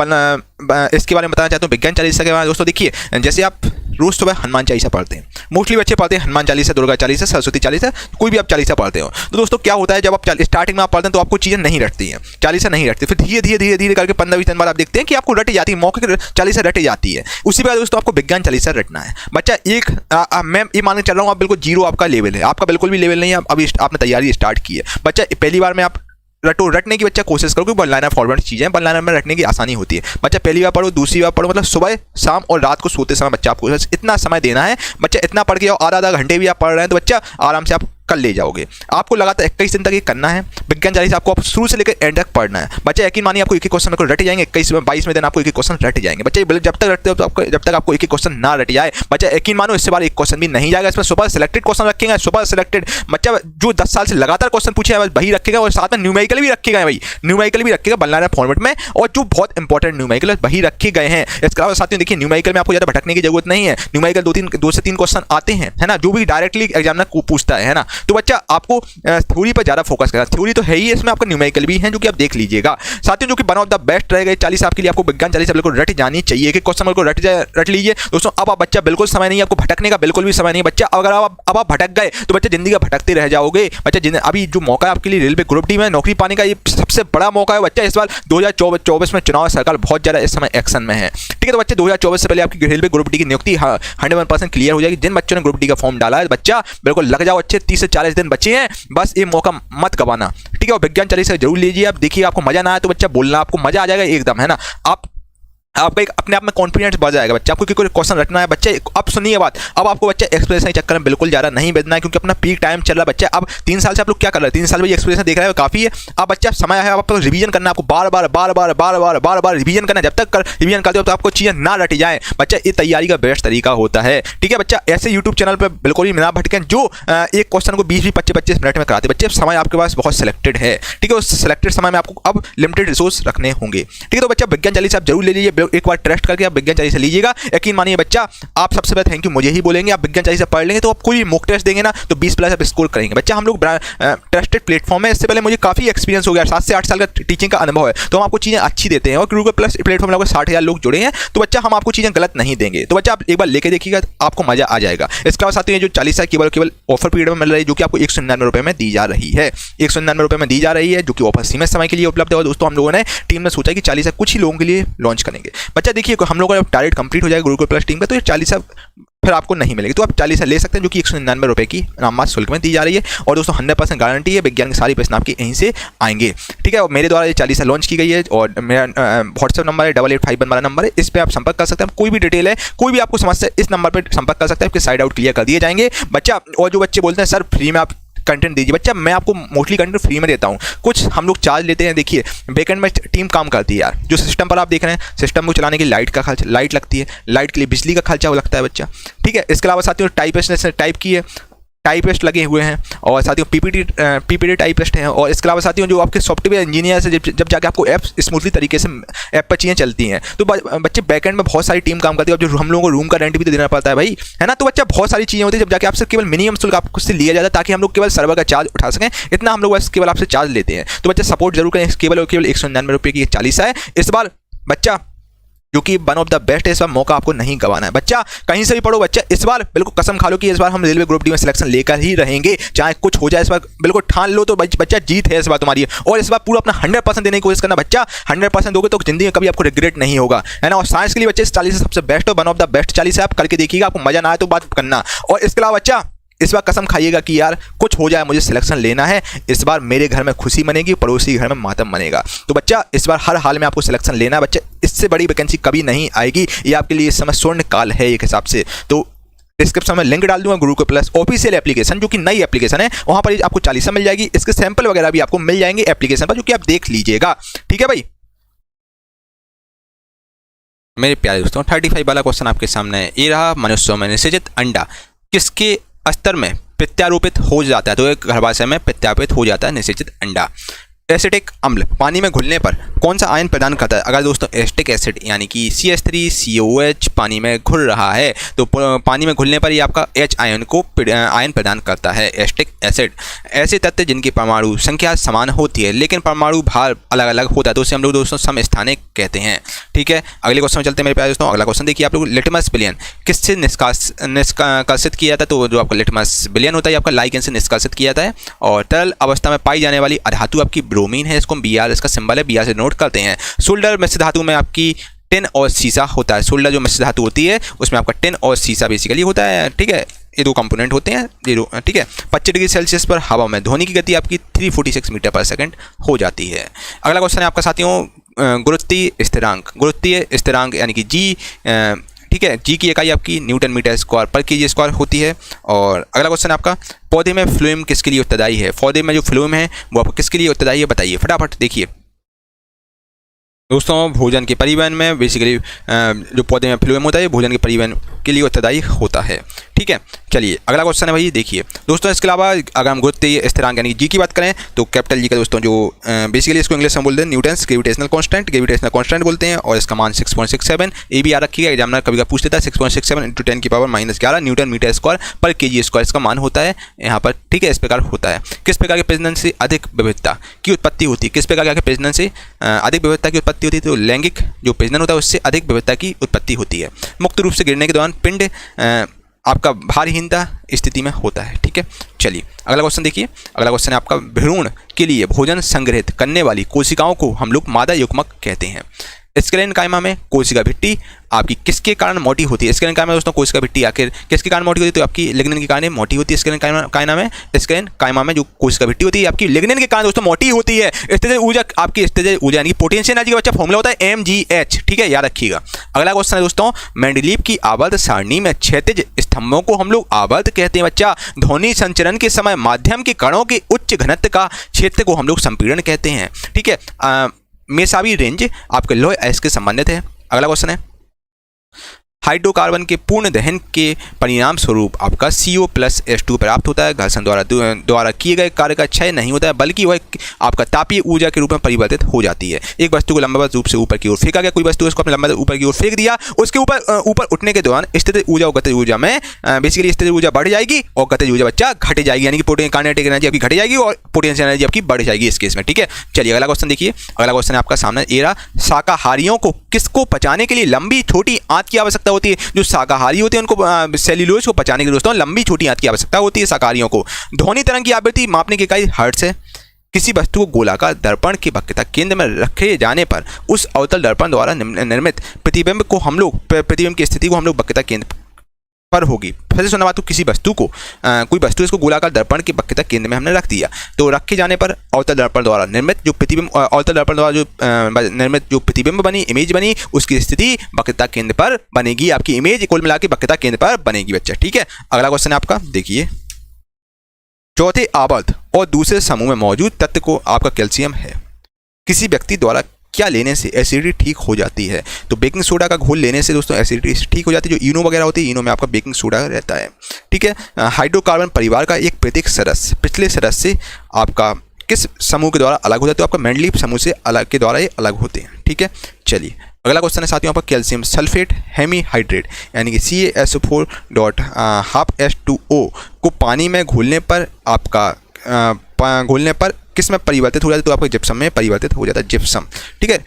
इसके बारे में बताना चाहता हूँ विज्ञान चालीसा के बारे में। दोस्तों देखिए जैसे आप रोज सुबह हनुमान चालीसा पढ़ते हैं, मोस्टली बच्चे पढ़ते हैं हनुमान चालीसा, दुर्गा चालीसा, सरस्वती चालीसा, कोई भी आप चालीसा पढ़ते हो। तो दोस्तों क्या होता है जब आप स्टार्टिंग में आप पढ़ते हैं तो आपको चीज़ें नहीं रटती हैं, चालीसा नहीं रटती, फिर धीरे करके 15-20 दिन बाद आप देखते हैं कि आपको रट जाती है, मौके की चालीसा रट जाती है। उसी बार दोस्तों आपको विज्ञान चालीसा रटना है बच्चा। मैं ये मानने चल रहा हूँ आप बिल्कुल जीरो आपका लेवल है, आपका बिल्कुल भी लेवल नहीं है, अभी आपने तैयारी स्टार्ट की है बच्चा। पहली बार में आप रटने की बच्चा कोशिश करो क्योंकि वन लाइनर फॉर्मेट चीज़ें वन लाइनर में रटने की आसानी होती है बच्चा। पहली बार पढ़ो, दूसरी बार पढ़ो, मतलब सुबह शाम और रात को सोते समय बच्चा आपको इतना समय देना है बच्चा। इतना पढ़ के आधा घंटे भी आप पढ़ रहे हैं तो बच्चा आराम से आप कल ले जाओगे। आपको लगातार 21 दिन तक ये करना है विज्ञान चालीसा, आपको शुरू से लेकर एंड तक पढ़ना है बच्चा। यकीन मानिए आपको एक ही क्वेश्चन को रट जाएंगे, 21-22 दिन आपको एक ही क्वेश्चन रट जाएंगे बच्चे। जब तक रटते हो तो जब तक आपको एक ही क्वेश्चन ना रट जाए बच्चा, यकीन मानो इससे बार एक क्वेश्चन भी नहीं जाएगा। इसमें सुपर सिलेक्टेड क्वेश्चन रखेंगे, सुपर सिलेक्टेड बच्चा जो 10 साल से लगातार क्वेश्चन पूछे बस वही रखेगा और साथ में न्यूमेरिकल भी रखेगा भाई, न्यूमेरिकल भी रखेगा वन लाइनर फॉर्मेट में, और जो बहुत इंपॉर्टेंट न्यूमेरिकल वही रखे गए हैं। इसके अलावा साथियों देखिए न्यूमेरिकल में आपको ज़्यादा भटकने की जरूरत नहीं है, न्यूमेरिकल 2 से 3 क्वेश्चन आते हैं है ना, जो भी डायरेक्टली एग्जामिनर को पूछता है ना। तो बच्चा आपको थ्योरी पर ज़्यादा फोकस करना, थ्योरी तो है ही, इसमें आपका न्यूमेरिकल भी है जो कि आप देख लीजिएगा साथियों, जो कि वन ऑफ द बेस्ट रहेगा चालीसा आपके लिए। आपको विज्ञान चालीसा बिल्कुल रट जानी चाहिए, कि क्वेश्चन को रट लीजिए दोस्तों। अब आप बच्चा बिल्कुल समय नहीं है आपको भटकने का, बिल्कुल भी समय नहीं बच्चा। अगर अब आप भटक गए तो बच्चा जिंदगी भटकते रह जाओगे बच्चा। अभी जो मौका है आपके लिए रेलवे ग्रुप डी में नौकरी पाने का, ये सबसे बड़ा मौका है बच्चा। इस बार 2024 में चुनाव सरकार बहुत ज़्यादा इस समय एक्शन में है, ठीक है। तो बच्चे 2024 से पहले आपकी रेलवे ग्रुप डी की नियुक्ति 100% क्लियर हो जाएगी। जिन बच्चों ने ग्रुप डी का फॉर्म डाला है बच्चा बिल्कुल लग जाओ अच्छे, 30 से 40 दिन बचे हैं, बस ये मौका मत गवाना, ठीक है। और विज्ञान चालीसा जरूर लीजिए आप, देखिए आपको मजा ना आया तो बच्चा बोलना, आपको मजा आ जाएगा एकदम, है ना। आपका एक अपने आप में कॉन्फिडेंस बढ़ जाएगा बच्चा। आपको कोई क्वेश्चन रखना है बच्चे, अब सुनिए बात, अब आपको बच्चा एक्सप्रेशन के चक्कर में बिल्कुल ज़्यादा नहीं भेजना है, क्योंकि अपना पीक टाइम चल रहा है बच्चा। अब 3 साल से आप लोग क्या कर रहे हैं, 3 साल में ये एक्सप्रेशन देख रहे हो काफ़ी है। अब बच्चा समय है, आपको रिवीजन करना, आपको बार रिवीजन करना। जब तक रिवीजन करते हो तो आपको चीज़ें ना रटी जाए बच्चा, ये तैयारी का बेस्ट तरीका होता है, ठीक है बच्चा। ऐसे यूट्यूब चैनल पर बिल्कुल भी ना भटकें जो एक क्वेश्चन को 20-25 मिनट में कराते बच्चे। समय आपके पास बहुत सिलेक्टेड है, ठीक है। उस सिलेक्टेड समय में आपको अब लिमिटेड रिसोर्स रखने होंगे, ठीक है। तो बच्चा विज्ञान चालीसा आप जरूर ले लीजिए, एक बार टेस्ट करके आप विज्ञान चालीसा लीजिएगा। यकीन मानिए बच्चा, आप सबसे पहले थैंक यू मुझे ही बोलेंगे। आप विज्ञान चालीसा पढ़ लेंगे तो आप कोई मॉक टेस्ट देंगे ना तो 20+ आप स्कोर करेंगे बच्चा। हम लोग ट्रस्टेड प्लेटफॉर्म है, इससे पहले मुझे काफ़ी एक्सपीरियंस हो गया, 7 से 8 साल का टीचिंग का अनुभव है, तो हम आपको चीज़ें अच्छी देते हैं। और गूगल प्लस प्लेटफॉर्म में 60,000 लोग जुड़े हैं, तो बच्चा हम आपको चीज़ें गलत नहीं देंगे। तो बच्चा आप एक बार लेके देखिएगा, आपको मजा आ जाएगा। इसके बाद साथ ही जो चालीसा केवल ऑफर पीरियड में मिल रही है, जो कि आपको 199 रुपये में दी जा रही है, 199 रुपये में दी जा रही है, जो कि ऑफर सीमित समय के लिए उपलब्ध है। और दोस्तों हम लोगों ने टीम ने सोचा कि चालीसा कुछ ही लोगों के लिए लॉन्च करेंगे बच्चा। देखिए हम लोगों का टारगेट कंप्लीट हो जाएगा गूगल प्लस टीम का, तो ये चालीसा फिर आपको नहीं मिलेगी, तो आप चालीसा ले सकते हैं, जो कि 199 रुपये की नाममात्र शुल्क में दी जा रही है। और दोस्तों 100% गारंटी है, विज्ञान के सारे प्रश्न आपके यहीं से आएंगे, ठीक है। और मेरे द्वारा ये चालीसा लॉन्च की गई है, और मेरा व्हाट्सएप नंबर है 8851 वाला नंबर है, इस पर आप संपर्क कर सकते हैं। कोई भी डिटेल है, कोई भी आपको समस्या, इस नंबर पर संपर्क कर सकते हैं, आपके साइड आउट क्लियर कर दिए जाएंगे बच्चा। और जो बच्चे बोलते हैं सर फ्री में आप कंटेंट दीजिए बच्चा, मैं आपको मोस्टली कंटेंट फ्री में देता हूँ, कुछ हम लोग चार्ज लेते हैं। देखिए बैकएंड में टीम काम करती है यार, जो सिस्टम पर आप देख रहे हैं, सिस्टम को चलाने के लिए लाइट का खर्चा, लाइट लगती है, लाइट के लिए बिजली का खर्चा वो लगता है बच्चा, ठीक है। इसके अलावा साथियों टाइप की है, टाइपिस्ट लगे हुए हैं, और साथियों पीपीटी टाइपिस्ट हैं। और इसके अलावा साथियों जो आपके सॉफ्टवेयर इंजीनियर से जब जाके आपको ऐप स्मूथली तरीके से ऐप पर चीज़ें चलती हैं, तो बच्चे बैकएंड में बहुत सारी टीम काम करती है। और जो हम लोगों को रूम का रेंट भी तो देना पड़ता है भाई, है ना। तो बच्चा बहुत सारी चीज़ें होती है, जब जाके आपसे केवल मिनिमम शुल्क आपको से लिया जाता है, ताकि हम लोग केवल सर्वर का चार्ज उठा सकें, इतना हम लोग बस केवल आपसे चार्ज लेते हैं। तो बच्चा सपोर्ट जरूर करें, केवल 199 रुपये की चालीसा है इस बार बच्चा, जो कि वन ऑफ द बेस्ट है। इस बार मौका आपको नहीं गंवाना है बच्चा, कहीं से भी पढ़ो बच्चा, इस बार बिल्कुल कसम खा लो कि इस बार हम रेलवे ग्रुप डी में सिलेक्शन लेकर ही रहेंगे, चाहे कुछ हो जाए। इस बार बिल्कुल ठान लो, तो बच्चा जीत है इस बार तुम्हारी। और इस बार पूरा अपना 100% देने की कोशिश करना बच्चा, 100% दोगे तो जिंदगी में कभी आपको रिग्रेट नहीं होगा, है ना। और साइंस के लिए बच्चे इस चालीसा सबसे बेस्ट और one of the best Chalisa आप करके देखिएगा, आपको मजा ना आए तो बात करना। और इसके अलावा बच्चा इस बार कसम खाइएगा कि यार कुछ हो जाए, मुझे सिलेक्शन लेना है, इस बार मेरे घर में खुशी मनेगी, पड़ोसी के घर में मातम मनेगा। तो बच्चा इस बार हर हाल में आपको सिलेक्शन लेना है बच्चा, इससे बड़ी वैकेंसी कभी नहीं आएगी, ये आपके लिए इस समय स्वर्ण काल है एक हिसाब से। तो डिस्क्रिप्शन में लिंक डाल दूंगा गूगल प्लस ऑफिशियल एप्लीकेशन, जो कि नई एप्लीकेशन है, वहाँ पर आपको चालीसा मिल जाएगी, इसके सैंपल वगैरह भी आपको मिल जाएंगे एप्लीकेशन पर, जो कि आप देख लीजिएगा, ठीक है भाई। मेरे प्यारे दोस्तों 35 वाला क्वेश्चन आपके सामने है, ये रहा मनुष्यों में निषेचित अंडा किसके स्तर में प्रत्यारोपित हो जाता है। तो एक घर भाषा में प्रत्यारोपित हो जाता है निषेचित अंडा। एसिटिक अम्ल पानी में घुलने पर कौन सा आयन प्रदान करता है। अगर दोस्तों एसिटिक एसिड यानी कि CH3COH पानी में घुल रहा है, तो पानी में घुलने पर ये आपका H आयन को आयन प्रदान करता है एसिटिक एसिड। ऐसे तत्व जिनकी परमाणु संख्या समान होती है लेकिन परमाणु भार अलग अलग होता है, तो उसे हम लोग दोस्तों समस्थानिक कहते हैं, ठीक है। अगले क्वेश्चन में चलते हैं मेरे प्यारे दोस्तों। अगला क्वेश्चन देखिए आप लोग, लिटमस विलयन किससे निष्कासित किया जाता है। तो जो आपका लिटमस विलयन होता है आपका लाइकेन से निष्कासित किया जाता है। और तरल अवस्था में पाई जाने वाली अधातु आपकी ब्रोमीन है, इसको हम Br, इसका सिंबल है Br से नोट करते हैं। सोल्डर मिश्र धातु में आपकी टिन और सीसा होता है। सोल्डर जो मिश्र धातु होती है उसमें आपका टिन और सीसा बेसिकली होता है, ठीक है। ये दो कंपोनेंट होते हैं, ये दो, ठीक है। 25 डिग्री सेल्सियस पर हवा में ध्वनि की गति आपकी 346 मीटर पर सेकंड हो जाती है। अगला क्वेश्चन है आपका साथियों, गुरुत्वीय स्थिरांक। गुरुत्वीय स्थिरांक यानी कि G, ठीक है, G की इकाई आपकी न्यूटन मीटर स्क्वायर पर केजी स्क्वायर होती है। और अगला क्वेश्चन है आपका, पौधे में फ्लोएम किसके लिए उत्तरदायी है। पौधे में जो फ्लोएम है वो आपको किसके लिए उत्तरदायी है बताइए फटाफट। देखिए दोस्तों भोजन के परिवहन में बेसिकली जो पौधे में फ्लोएम होता है भोजन के परिवहन के लिए उत्तरदायी होता है, ठीक है। चलिए अगला क्वेश्चन है भाई, देखिए दोस्तों इसके अलावा अगर हम गुरुत्वीय स्थिरांक यानी G की बात करें तो कैपिटल G का दोस्तों जो बेसिकली इसको इंग्लिश में बोलते हैं न्यूटन्स ग्रेविटेशनल कांस्टेंट बोलते हैं। और इसका मान 6.67 ये भी याद रखिएगा, एग्जामिनर कभी पूछ लेता है। 6.67 × 10⁻⁻11 न्यूटन मीटर स्क्वायर पर केजी स्क्वायर इसका मान होता है यहाँ पर, ठीक है। इस प्रकार होता है। किस प्रकार के प्रजनन से अधिक विविधता की उत्पत्ति होती है। किस प्रकार के प्रजनन से अधिक विविधता की उत्पत्ति होती है। तो लैंगिक जो प्रजनन होता है उससे अधिक विविधता की उत्पत्ति होती है। मुक्त रूप से गिरने के दौरान पिंड आपका भारहीनता स्थिति में होता है, ठीक है। चलिए अगला क्वेश्चन देखिए। अगला क्वेश्चन है आपका, भ्रूण के लिए भोजन संग्रहित करने वाली कोशिकाओं को हम लोग मादा युग्मक कहते हैं। स्क्लेरन कायमा में कोशिका भित्ति आपकी किसके कारण मोटी होती है? स्क्लेरन कायमा में दोस्तों कोशिका भित्ति आखिर किसके कारण मोटी होती है? तो आपकी लिग्निन के कारण मोटी होती है। स्क्लेरन कायमा में जो कोशिका भित्ति होती है आपकी लिग्निन के कारण दोस्तों मोटी होती है। स्थितिज ऊर्जा आपकी स्थितिज ऊर्जा यानी कि पोटेंशियल एनर्जी का बच्चा फॉर्मूला होता है mgh, ठीक है, याद रखिएगा। अगला क्वेश्चन है दोस्तों, मेंडलीव की आवर्त सारणी में क्षैतिज स्तंभों को हम लोग आवर्त कहते हैं बच्चा। ध्वनि संचरण के समय माध्यम के कणों के उच्च घनत्व का क्षेत्र को हम लोग संपीड़न कहते हैं, ठीक है। मेसावी रेंज आपके लौह अयस्क के संबंधित है। अगला क्वेश्चन है, हाइड्रोकार्बन के पूर्ण दहन के परिणाम स्वरूप आपका CO+H2 प्राप्त होता है। घर्षण द्वारा किए गए कार्य का क्षय नहीं होता है, बल्कि वह आपका तापीय ऊर्जा के रूप में परिवर्तित हो जाती है। एक वस्तु को लंबवत रूप से ऊपर की ओर फेंका गया, कोई वस्तु उसको अपने लंबवत ऊपर की ओर फेंक दिया, उसके ऊपर उठने के दौरान स्थितिज ऊर्जा और गतिज ऊर्जा में बेसिकली स्थितिज ऊर्जा बढ़ जाएगी और गतिज ऊर्जा बच्चा घट जाएगी, यानी कि काइनेटिक एनर्जी आपकी घट जाएगी और पोटेंशियल एनर्जी आपकी बढ़ जाएगी इस केस में, ठीक है। चलिए अगला क्वेश्चन देखिए। अगला क्वेश्चन है आपका सामने ये रहा, शाकाहारियों को किसको पचाने के लिए लंबी छोटी आंत की आवश्यकता होती है? जो शाकाहारी होते हैं उनको सेल्यूलोज को पचाने के लिए दोस्तों लंबी छोटी आंत की आवश्यकता होती है शाकाहारियों को। ध्वनि तरंग की आवृत्ति मापने की इकाई हर्ट्ज है। किसी वस्तु को गोलाकार दर्पण के वक्रता केंद्र में रखे जाने पर उस अवतल दर्पण द्वारा निर्मित प्रतिबिंब को हम लोग प्रतिबिंब की स्थिति को हम लोग वक्रता केंद्र पर होगी। फिर से सुना बात, तो किसी वस्तु को कोई वस्तु इसको गोलाकार दर्पण के वक्रता केंद्र में हमने रख दिया, तो रखे जाने पर अवतल दर्पण द्वारा निर्मित जो प्रतिबिंब अवतल दर्पण द्वारा जो निर्मित जो प्रतिबिंब बनी, इमेज बनी, उसकी स्थिति वक्रता केंद्र पर बनेगी। आपकी इमेज कुल मिला के वक्रता केंद्र पर बनेगी बच्चा, ठीक है। अगला क्वेश्चन है आपका, देखिए, चौथे आवर्त और दूसरे समूह में मौजूद तत्व को आपका कैल्शियम है। किसी व्यक्ति द्वारा क्या लेने से एसिडिटी ठीक हो जाती है? तो बेकिंग सोडा का घोल लेने से दोस्तों एसिडिटी ठीक हो जाती है। जो इनो वगैरह होती है, इनो में आपका बेकिंग सोडा रहता है, ठीक है। हाइड्रोकार्बन परिवार का एक प्रत्येक सदस्य पिछले सदस्य से आपका किस समूह के द्वारा अलग होता है? तो आपका मेंडलीव समूह से अलग के द्वारा ये अलग होते हैं, ठीक है। चलिए अगला क्वेश्चन है साथियों, आपका कैल्शियम सल्फेट हेमीहाइड्रेट यानी कि CaSO4.12H2O को पानी में घोलने पर आपका घोलने पर किस में परिवर्तित हो जाता है? तो आपको जिप्सम में परिवर्तित हो जाता है, जिप्सम, ठीक है।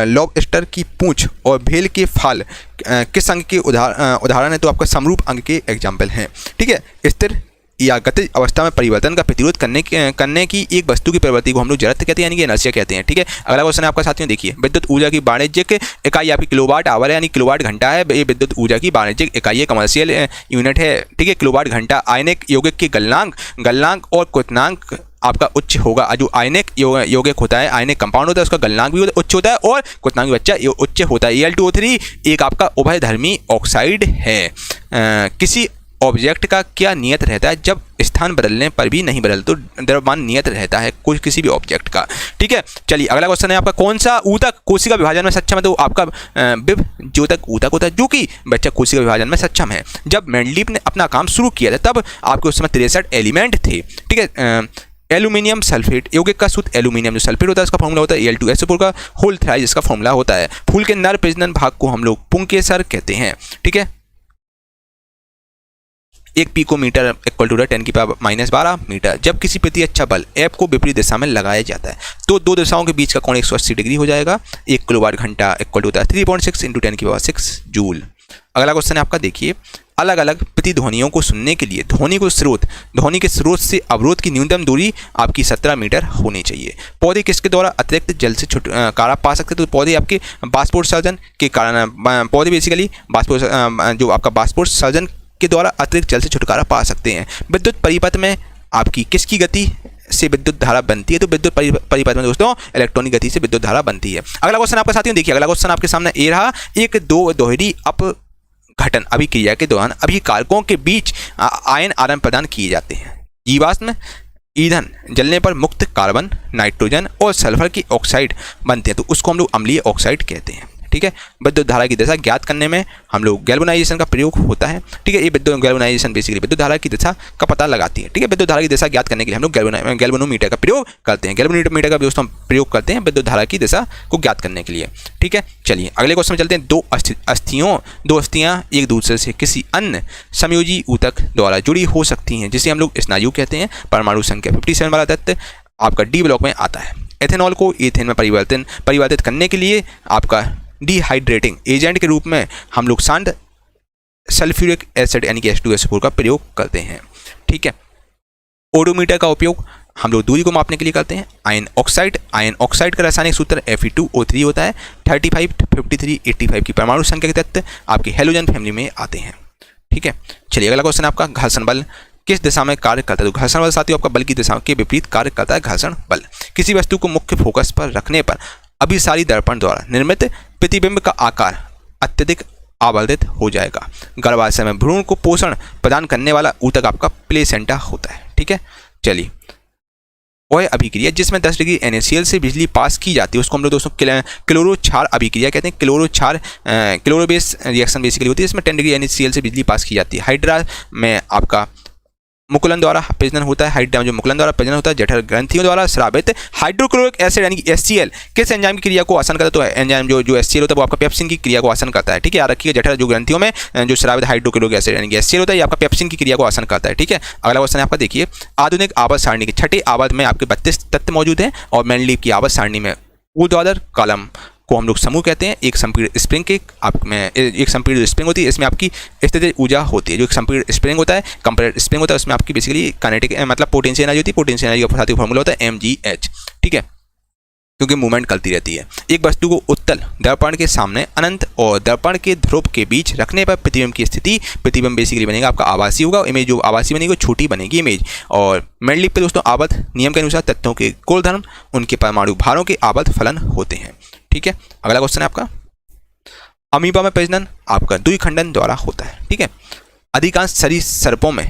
लॉबस्टर की पूंछ और भेल के फाल किस अंग के उदाहरण है? तो आपका समरूप अंग के एग्जाम्पल हैं, ठीक है। स्थिर या गतिज अवस्था में परिवर्तन का प्रतिरोध करने की एक वस्तु की प्रवृत्ति को हम लोग जड़त्व कहते हैं, यानी कि इनर्शिया कहते हैं, ठीक है। अगला क्वेश्चन है आपका साथियों, देखिए, विद्युत ऊर्जा की वाणिज्यिक इकाई आपकी किलोवाट आवर है, यानी किलोवाट घंटा है। ये विद्युत ऊर्जा की वाणिज्यिक इकाई है, कमर्शियल यूनिट है, ठीक है। किलोवाट घंटा आयनिक यौगिक के गलनांक और क्वथनांक आपका उच्च होगा। जो आयनिक यौगिक होता है, आयनिक कंपाउंड होता है, उसका गलनांक भी उच्च होता है और क्वथनांक भी बच्चा उच्च होता है। Al2O3 एक आपका उभयधर्मी ऑक्साइड है। किसी ऑब्जेक्ट का क्या नियत रहता है जब स्थान बदलने पर भी नहीं बदल? तो द्रव्यमान नियत रहता है कोई किसी भी ऑब्जेक्ट का, ठीक है। चलिए अगला क्वेश्चन है आपका, कौन सा ऊतक कोशिका विभाजन में सक्षम है? तो आपका विभज्योतक ऊतक होता है, जो कि बच्चा कोशिका विभाजन में सक्षम है। जब मेंडलीव ने अपना काम शुरू किया था तब आपके उस समय 63 एलिमेंट थे, ठीक है। एल्यूमिनियम सल्फेट यौगिक का सूत्र एल्यूमिनियम जो सल्फेट होता है उसका फॉर्मूला होता है Al2SO4 का होल थ्राइज इसका फॉर्मूला होता है। फूल के नर प्रजनन भाग को हम लोग पुंकेसर कहते हैं, ठीक है। 1 पिकोमीटर इक्वल टू 10⁻⁻12 मीटर। जब किसी प्रति अच्छा बल F को विपरीत दिशा में लगाया जाता है तो दो दिशाओं के बीच का कोण 180 डिग्री हो जाएगा। 1 किलोवाट घंटा इक्वल टू होता है 3.6 × 10⁻6 जूल। अगला क्वेश्चन है आपका, देखिए, अलग अलग प्रतिध्वनियों को सुनने के लिए ध्वनि के स्रोत से अवरोध की न्यूनतम दूरी आपकी 17 मीटर होनी चाहिए। पौधे किसके द्वारा अतिरिक्त जल से छुटकारा पा सकते? तो पौधे आपके बाष्पोत्सर्जन के कारण, पौधे बेसिकली जो आपका बाष्पोत्सर्जन के द्वारा अतिरिक्त जल से छुटकारा पा सकते हैं। विद्युत परिपथ में आपकी किसकी गति से विद्युत धारा बनती है? तो विद्युत परिपथ में दोस्तों इलेक्ट्रॉनिक गति से विद्युत धारा बनती है। अगला क्वेश्चन आपका साथियों, देखिए, अगला क्वेश्चन आपके सामने ये रहा, एक दो दोहरी अपघटन अभिक्रिया के दौरान अभिकारकों के बीच आयन आदान प्रदान किए जाते हैं। जीवाश्म ईंधन जलने पर मुक्त कार्बन, नाइट्रोजन और सल्फर की ऑक्साइड बनते हैं, तो उसको हम लोग अम्लीय ऑक्साइड कहते हैं, ठीक है। विद्युत धारा की दिशा ज्ञात करने में हम लोग गैल्वेनाइजेशन का प्रयोग होता है, ठीक है। ये गैल्वेनाइजेशन बेसिकली विद्युत धारा की दिशा का पता लगाती है, ठीक है। विद्युत धारा की दिशा ज्ञात करने के लिए हम लोग गैल्वेनोमीटर का प्रयोग करते हैं। गैल्वेनोमीटर का दोस्तों प्रयोग करते हैं विद्युत धारा की दिशा को ज्ञात करने के लिए, ठीक है। चलिए अगले क्वेश्चन में चलते हैं। दो अस्थियां एक दूसरे से किसी अन्य समयोजी ऊतक द्वारा जुड़ी हो सकती हैं, जिसे हम लोग स्नायु कहते हैं। परमाणु संख्या 57 वाला तत्व आपका डी ब्लॉक में आता है। एथेनॉल को ईथेन में परिवर्तित करने के लिए आपका डिहाइड्रेटिंग एजेंट के रूप में हम लोग शांत सल्फ्यूरिक एसिड यानी कि H2SO4 का प्रयोग करते हैं, ठीक है। ओडोमीटर का उपयोग हम लोग दूरी को मापने के लिए करते हैं। आयन ऑक्साइड का रासायनिक सूत्र Fe2O3 होता है। 35, 53, 85 की परमाणु संख्या के तत्व आपके हेलोजन फैमिली में आते हैं। ठीक है, चलिए अगला क्वेश्चन आपका, घर्षण बल किस दिशा में कार्य करता है? तो घर्षण बल साथियों आपका बल की दिशा के विपरीत कार्य करता है। घर्षण बल किसी वस्तु को मुख्य फोकस पर रखने पर अभिसारी दर्पण द्वारा निर्मित प्रतिबिंब का आकार अत्यधिक आवर्धित हो जाएगा। गर्भाशय में भ्रूण को पोषण प्रदान करने वाला ऊतक आपका प्लेसेंटा होता है। ठीक है, चलिए वह अभिक्रिया जिसमें 10 डिग्री NaCl से बिजली पास की जाती है उसको हम लोग दोस्तों क्लोरो क्षार अभिक्रिया कहते हैं। क्लोरो क्षार क्लोरो बेस रिएक्शन बेसिकली होती है, इसमें 10 डिग्री NaCl से बिजली पास की जाती है। हाइड्रा में आपका मुकुलन द्वारा प्रजनन होता है। हाइड्रा में जो मुकुलन द्वारा प्रजनन होता है जठर ग्रंथियों द्वारा स्रावित हाइड्रोक्लोरिक एसिड यानी कि HCl किस एंजाइम की क्रिया को आसान करता है? तो एंजाइम जो HCl होता है वो आपका पेप्सिन की क्रिया को आसान करता है। ठीक है, याद रखिएगा जठर जो ग्रंथियों में जो स्रावित हाइड्रोक्लोरिक एसिड यानी कि HCl होता है ये आपका पेप्सिन की क्रिया को आसान करता है। ठीक है, अगला क्वेश्चन आपका देखिए, आधुनिक आवर्त सारणी के छठे आवर्त में आपके 32 तत्व मौजूद हैं और मेंडलीव की आवर्त सारणी में ऊर्ध्वाधर कॉलम को हम लोग समूह कहते हैं। एक संपीड़ित स्प्रिंग के आप में एक संपीड़ित स्प्रिंग होती है, इसमें आपकी स्थितिज ऊर्जा होती है। जो एक संपीड़ित स्प्रिंग होता है, कंप्रेस्ड स्प्रिंग होता है, उसमें आपकी बेसिकली काइनेटिक मतलब पोटेंशियल एनर्जी होती है। पोटेंशियल एनर्जी का साथियों फॉर्मूला होता है mgh। ठीक है, क्योंकि मूवमेंट करती रहती है। एक वस्तु को उत्तल दर्पण के सामने अनंत और दर्पण के ध्रुव के बीच रखने पर प्रतिबिंब की स्थिति, प्रतिबिंब बेसिकली बनेगा आपका आभासी होगा। इमेज जो आभासी बनेगी वो छोटी बनेगी इमेज। और मेंडलीव पे दोस्तों आवर्त नियम के अनुसार तत्वों के गुणधर्म उनके परमाणु भारों के आवर्त फलन होते हैं। ठीक है, अगला क्वेश्चन है आपका, अमीबा में प्रजनन आपका द्विखंडन द्वारा होता है। ठीक है, अधिकांश सरीसृपों में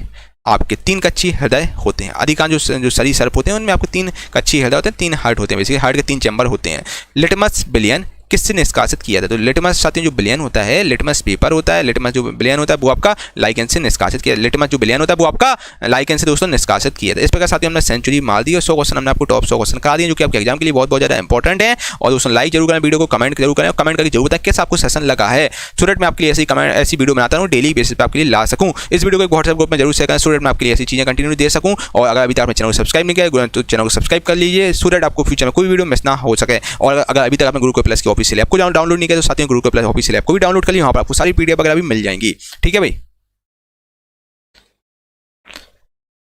आपके 3 कक्षीय हृदय होते हैं। अधिकांश जो सरीसृप होते हैं उनमें आपके 3 कक्षीय हृदय होते हैं, 3 हार्ट होते हैं। बेसिकली हार्ट के 3 चैम्बर होते हैं। लिटमस विलयन किससे निष्कासित किया जाता है? तो लिटमस साथियों जो विलयन होता है, लिटमस पेपर होता है, लिटमस जो विलयन होता है वो आपका लाइकेन से निष्कासित किया। लिटमस जो विलयन होता है वो आपका लाइकेन से दोस्तों निष्कासित किया था। इस प्रकार साथियों हमने सेंचुरी मार दी और 100 क्वेश्चन हमने आपको टॉप 100 क्वेश्चन करा दिए जो कि आपके एग्जाम के लिए बहुत ज़्यादा इंपॉर्टेंट है। और दोस्तों लाइक जरूर करें, वीडियो को कमेंट जरूर करें, कमेंट करके जरूर बताएं कैसा आपको सेशन लगा है। स्टूडेंट मैं आपके लिए ऐसी वीडियो बनाता हूँ डेली बेसिस पर आपके लिए ला सकूँ। इस वीडियो को एक व्हाट्सएप ग्रुप में जरूर शेयर करें स्टूडेंट, मैं आपके लिए ऐसी चीज़ें कंटिन्यू दे सकूँ। और अगर अभी तक आपने चैनल को सब्सक्राइब नहीं किया तो चैनल को सब्सक्राइब कर लीजिए स्टूडेंट, आपको फ्यूचर में कोई वीडियो मिस ना हो सके। और अगर अभी तक आपने गुरुकुल प्लस की ऑफिशियल ऐप को डाउनलोड नहीं किया तो साथियों गुरुकुल प्लस ऑफिशियल ऐप को भी डाउनलोड कर लीजिए, वहां पर आपको सारी पीडीएफ वगैरह भी मिल जाएंगी। ठीक है भाई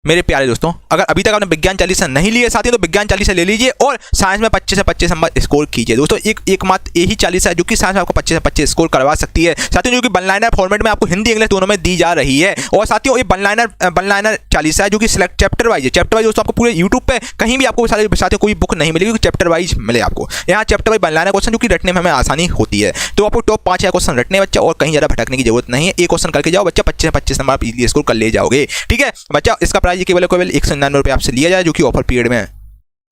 मेरे प्यारे दोस्तों, अगर अभी तक आपने विज्ञान चालीसा नहीं लिया साथियों तो विज्ञान चालीसा ले लीजिए और साइंस में 25 से 25 नंबर स्कोर कीजिए। दोस्तों एक मात्र यही चालीसा है जो कि साइंस में आपको 25 से 25 स्कोर करवा सकती है साथियों, जो कि वन लाइनर फॉर्मेट में आपको हिंदी इंग्लिश दोनों में दी जा रही है। और साथियों ये वन लाइनर चालीसा है जो कि सिलेक्ट चैप्टर वाइज है। चैप्टर वाइज दोस्तों आपको पूरे यूट्यूब पे कहीं भी आपको साथियों कोई बुक नहीं मिलेगी, चैप्टर वाइज मिले आपको। यहाँ chapter wise one liner question जो कि रटने में हमें आसानी होती है। तो आपको टॉप 5 क्वेश्चन रटने बच्चा और कहीं ज़्यादा भटकने की जरूरत नहीं है। एक क्वेश्चन करके जाओ बच्चा 25 से 25 नंबर आप इजीली स्कोर कर ले जाओगे। ठीक है बच्चा, इसका प्राइस केवल 199 रुपये आपसे लिया जाए जो कि ऑफर पीरियड में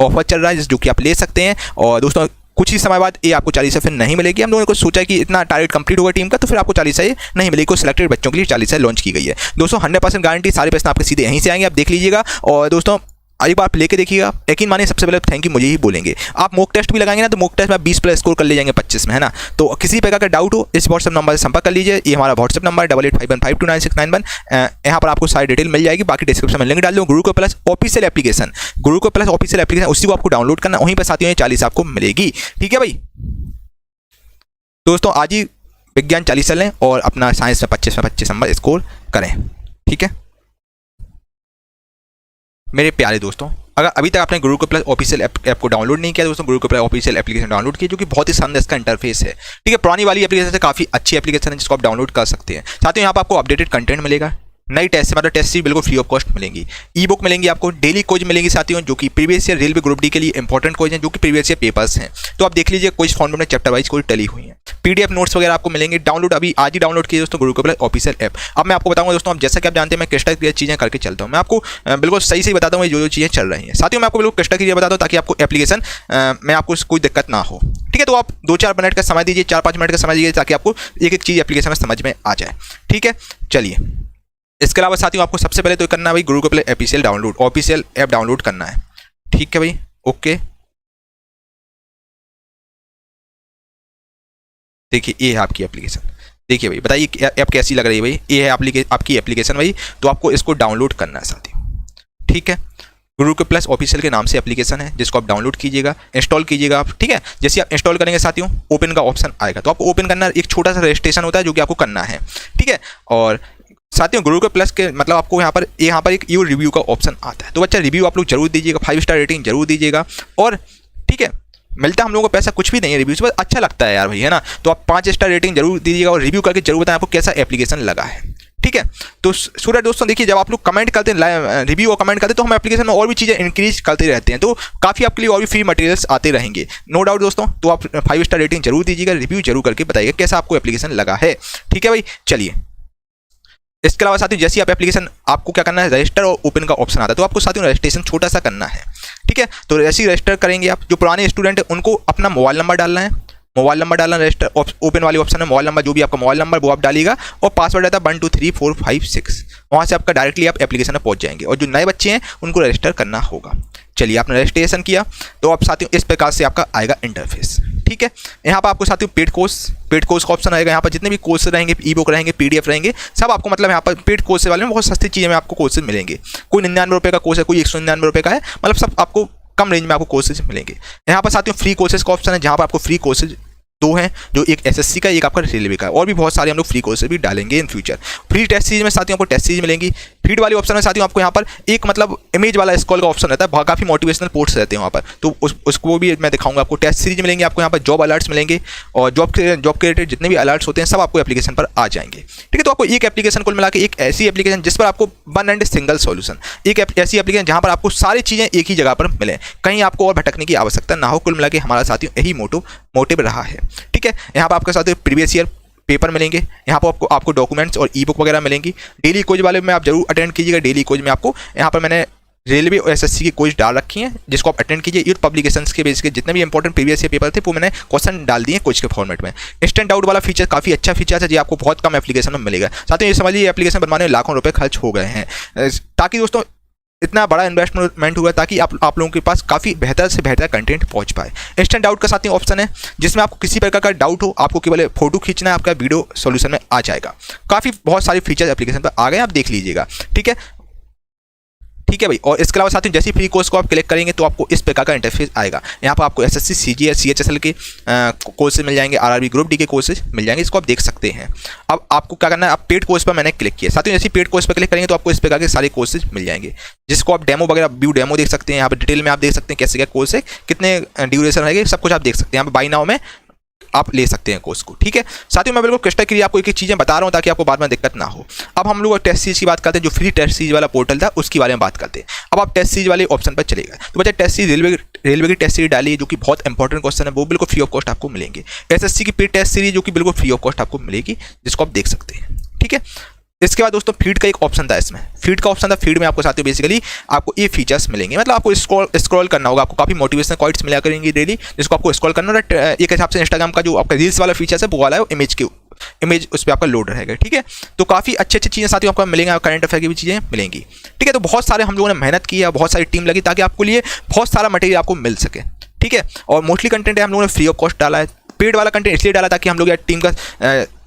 ऑफर चल रहा है जो कि आप ले सकते हैं। और दोस्तों कुछ ही समय बाद ये आपको 40 फिर नहीं मिलेगी। हम लोगों ने सोचा कि इतना टारगेट कंप्लीट होगा टीम का तो फिर आपको 40 नहीं मिलेगी। कुछ सिलेक्टेड बच्चों के लिए 40 लॉन्च की गई है। दोस्तों 100% गारंटी, सारे प्रश्न आपके सीधे यहीं से आएंगे, आप देख लीजिएगा। और दोस्तों एक बार आप लेके देखिएगा, यकीन मानिए सबसे पहले थैंक यू मुझे ही बोलेंगे। आप मॉक टेस्ट भी लगाएंगे ना तो मॉक टेस्ट में 20 प्लस स्कोर कर ले जाएंगे 25 में, है ना। तो किसी प्रकार का डाउट हो इस व्हाट्सएप नंबर से संपर्क कर लीजिए। ये हमारा व्हाट्सएप नंबर 8851529691। यहाँ पर आपको सारी डिटेल मिल जाएगी, बाकी डिस्क्रिप्शन में लिंक डाल दूँ। Gurukul plus official application, Gurukul plus official application उसी को आपको डाउनलोड करना, वहीं पर साथियों ये 40 आपको मिलेगी। ठीक है भाई दोस्तों, आज ही विज्ञान 40 लें और अपना साइंस में 25 नंबर स्कोर करें। ठीक है मेरे प्यारे दोस्तों, अगर अभी तक आपने गुरुकुल प्लस ऑफिशियल ऐप को डाउनलोड नहीं किया तो दोस्तों Gurukul plus official application download कीजिए जो कि बहुत ही शानदार इसका इंटरफेस है। ठीक है, पुरानी वाली एप्लीकेशन से काफ़ी अच्छी एप्लीकेशन है जिसको आप डाउनलोड कर सकते हैं। साथियों यहाँ पर आपको अपडेटेड कंटेंट मिलेगा, नई टेस्ट मतलब टेस्ट सीरीज बिल्कुल फ्री ऑफ कॉस्ट मिलेंगी। ई बुक मिलेंगी आपको, डेली कोज मिलेंगी साथियों जो कि previous year railway group D के लिए इंपॉर्टेंट कोज हैं जो कि प्रीवियस ईयर पेपर्स हैं। तो आप देख लीजिए कोई फॉर्मेट में चैप्टर वाइज कोई टली हुई है। पीडीएफ नोट्स वगैरह आपको मिलेंगे। डाउनलोड अभी आज ही डाउनलोड कीजिए दोस्तों गुरुकुल प्लस ऑफिशियल ऐप। अब मैं आपको बताऊंगा दोस्तों, अब जैसा कि आप जानते हैं मैं क्रिस्टल क्लियर चीज़ें करके चलता हूँ, मैं आपको बिल्कुल सही सही बताता हूँ जो चीज़ें चल रही हैं। साथियों मैं आपको बिल्कुल क्रिस्टल क्लियर बताता हूँ ताकि आपको एप्लीकेशन में आपको कोई दिक्कत ना हो। ठीक है, तो आप 2-4 मिनट का समय दीजिए, 4-5 मिनट का समय दीजिए ताकि आपको एक एक चीज़ एप्लीकेशन में समझ में आ जाए। ठीक है, चलिए इसके अलावा साथियों आपको सबसे पहले तो करना है भाई Gurukul plus official app download करना है। ठीक है भाई, ओके। देखिए ये है आपकी एप्लीकेशन। देखिए भाई बताइए ऐप कैसी लग रही है भाई। ये है आपकी एप्लीकेशन भाई, तो आपको इसको डाउनलोड करना है साथियों। ठीक है, गुरुकुल प्लस ऑफिशियल के नाम से एप्लीकेशन है जिसको आप डाउनलोड कीजिएगा, इंस्टॉल कीजिएगा आप। ठीक है, जैसे आप इंस्टॉल करेंगे साथियों ओपन का ऑप्शन आएगा तो आपको ओपन करना, एक छोटा सा रजिस्ट्रेशन होता है जो कि आपको करना है। ठीक है, और साथियों गुरुकुल प्लस के मतलब आपको यहाँ पर एक यू रिव्यू का ऑप्शन आता है। तो बच्चा रिव्यू आप लोग जरूर दीजिएगा, 5 स्टार रेटिंग जरूर दीजिएगा। और ठीक है, मिलता हम लोगों को पैसा कुछ भी नहीं है रिव्यू से, बस अच्छा लगता है यार भाई, है ना। तो आप 5 स्टार रेटिंग जरूर दीजिएगा और रिव्यू करके जरूर बताएं आपको कैसा एप्लीकेशन लगा है, ठीक है। तो सूर्य दोस्तों देखिए, जब आप लोग कमेंट करते हैं, रिव्यू और कमेंट करते हैं, तो हम एप्लीकेशन में और भी चीज़ें इंक्रीज करते रहते हैं, तो काफ़ी आपके लिए और भी फ्री मटेरियल्स आते रहेंगे, नो डाउट दोस्तों। तो आप 5 स्टार रेटिंग जरूर दीजिएगा, रिव्यू जरूर करके बताइएगा कैसा आपको एप्लीकेशन लगा है, ठीक है भाई। चलिए, इसके अलावा साथियों जैसे आप एप्लीकेशन, आपको क्या करना है, रजिस्टर और ओपन का ऑप्शन आता है, तो आपको साथियों रजिस्ट्रेशन छोटा सा करना है, ठीक है। तो जैसे ही रजिस्टर करेंगे आप, जो पुराने स्टूडेंट हैं उनको अपना मोबाइल नंबर डालना है, मोबाइल नंबर डालना, रजिस्टर ओपन वाली ऑप्शन है, मोबाइल नंबर जो भी आपका मोबाइल नंबर वो आप डालिएगा, और पासवर्ड रहता है 1 2 3 4 5 6। वहाँ से आपका डायरेक्टली आप एप्लीकेशन में पहुँच जाएंगे, और जो नए बच्चे हैं उनको रजिस्टर करना होगा। चलिए, आपने रजिस्ट्रेशन किया तो आप साथियों इस प्रकार से आपका आएगा इंटरफेस, ठीक है। यहाँ पर आपको साथियों पेड कोर्स का ऑप्शन आएगा। यहाँ पर जितने भी कोर्स रहेंगे, ई बुक रहेंगे, PDF रहेंगे, सब आपको मतलब यहाँ पर पेड कोर्स वाले में बहुत सस्ती चीज़ें में आपको कोर्सेज मिलेंगे। कोई 99 रुपये का कोर्स है, कोई 199 रुपये का है, मतलब सब आपको कम रेंज में आपको कोर्सेज मिलेंगे। यहाँ पर साथियों फ्री कोर्सेज का ऑप्शन है, जहाँ पर आपको फ्री कोर्सेज 2 हैं, जो एक SSC का, एक आपका रेलवे का है, और भी बहुत सारे हम लोग फ्री कोर्सेज भी डालेंगे in future. Free test series में साथियों आपको टेस्ट सीरीज मिलेंगी। फीड वाली ऑप्शन में साथियों आपको यहाँ पर एक मतलब इमेज वाला स्क्रॉल का ऑप्शन रहता है, काफ़ी मोटिवेशनल पोस्ट रहते हैं वहाँ पर, तो उसको भी मैं दिखाऊंगा आपको। टेस्ट सीरीज मिलेंगे आपको, यहाँ पर जॉब अलर्ट्स मिलेंगे, और जॉब के रिलेटेड जितने भी अलर्ट्स होते हैं सब आपको एप्लीकेशन पर आ जाएंगे, ठीक है। तो आपको एक एप्लीकेशन कुल मिला के, एक ऐसी एप्लीकेशन जिस पर आपको वन एंड सिंगल सॉल्यूशन, एक ऐसी एप्लीकेशन जहाँ पर आपको सारी चीज़ें एक ही जगह पर मिले, कहीं आपको और भटकने की आवश्यकता ना हो। कुल मिला के हमारा साथियों यही मोटिव रहा है, ठीक है। यहाँ पर आपके साथ प्रीवियस ईयर पेपर मिलेंगे, यहाँ पर आपको डॉक्यूमेंट्स और ई बुक वगैरह मिलेंगी। डेली कोच वाले में आप जरूर अटेंड कीजिएगा। डेली कोच में आपको यहाँ पर मैंने रेलवे और SSC की कोच डाल रखी है, जिसको आप अटेंड कीजिए। यूथ पब्लिकेशंस के बेस के जितने भी इंपॉर्टेंट प्रीवियस ईयर पेपर थे वो मैंने क्वेश्चन डाल दिए कोच के फॉर्मेट में। इंस्टेंट डाउट वाला फीचर काफ़ी अच्छा फीचर है, जी आपको बहुत कम एप्लीकेशन में मिलेगा। साथ ही ये समझिए एप्लीकेशन बनवाने में लाखों रुपये खर्च हो गए हैं, ताकि दोस्तों इतना बड़ा इन्वेस्टमेंट हुआ ताकि आप लोगों के पास काफ़ी बेहतर से बेहतर कंटेंट पहुंच पाए। इंस्टेंट डाउट का साथ ही ऑप्शन है, जिसमें आपको किसी प्रकार का डाउट हो, आपको केवल फोटो खींचना है, आपका वीडियो सॉल्यूशन में आ जाएगा। काफ़ी बहुत सारे फीचर्स एप्लीकेशन पर आ गए, आप देख लीजिएगा, ठीक है भाई। और इसके अलावा साथियों जैसे फ्री कोर्स को आप क्लिक करेंगे तो आपको इस प्रकार का इंटरफेस आएगा। यहाँ पर आपको SSC, CGL, CHSL के कोर्सेज मिल जाएंगे, RRB ग्रुप D के कोर्सेज मिल जाएंगे, इसको आप देख सकते हैं। अब आपको क्या करना है, आप पेड कोर्स पर मैंने क्लिक किया, साथियों जैसे पेड कोर्स पर क्लिक करेंगे तो आपको इस प्रकार के सारे कोर्सेज मिल जाएंगे, जिसको आप डेमो वगैरह व्यू डेमो देख सकते हैं। यहाँ पर डिटेल में आप देख सकते हैं कैसे क्या कोर्स है, कितने ड्यूरेशन रहेंगे, सब कुछ आप देख सकते हैं। यहाँ पर बाय नाउ में आप ले सकते हैं कोर्स को, ठीक है। साथियों मैं बिल्कुल क्रिस्टल क्लियर आपको एक एक चीज़ें बता रहा हूँ ताकि आपको बाद में दिक्कत ना हो। अब हम लोग टेस्ट सीरीज की बात करते हैं, जो फ्री टेस्ट सीरीज वाला पोर्टल था उसके बारे में बात करते हैं। अब आप टेस्ट सीरीज वाले ऑप्शन पर चले गए तो बच्चा टेस्ट सीरीज रेलवे की टेस्ट सीरीज डाली है, जो कि बहुत इंपॉर्टेंट क्वेश्चन है, वो बिल्कुल फ्री ऑफ कॉस्ट आपको मिलेंगे। SSC की पेड टेस्ट सीरीज जो कि बिल्कुल फ्री ऑफ कॉस्ट आपको मिलेगी, जिसको आप देख सकते हैं, ठीक है। इसके बाद दोस्तों फीड का एक ऑप्शन था, इसमें फीड का ऑप्शन था। फीड में आपको साथियों बेसिकली आपको ये फीचर्स मिलेंगे, मतलब आपको स्क्रॉल करना होगा, आपको काफ़ी मोटिवेशनल क्वाइट्स मिला करेंगी डेली, जिसको आपको स्क्रॉल करना होगा। एक हिसाब से इंस्टाग्राम का जो आपका रील्स वाला फीचर्स है वो वाला है, इमेज उस पर आपका लोड रहेगा, ठीक है। तो काफ़ी अच्छी चीज़ें साथियों आपको मिलेंगे, करंट अफेयर की भी चीज़ें मिलेंगी, ठीक है। तो बहुत सारे हम लोगों ने मेहनत की है, बहुत सारी टीम लगी ताकि आपको लिए बहुत सारा मटेरियल आपको मिल सके, ठीक है। और मोस्टली कंटेंट है हम लोगों ने फ्री ऑफ कॉस्ट डाला है। पेड वाला कंटेंट इसलिए डाला ताकि हम लोग यार टीम का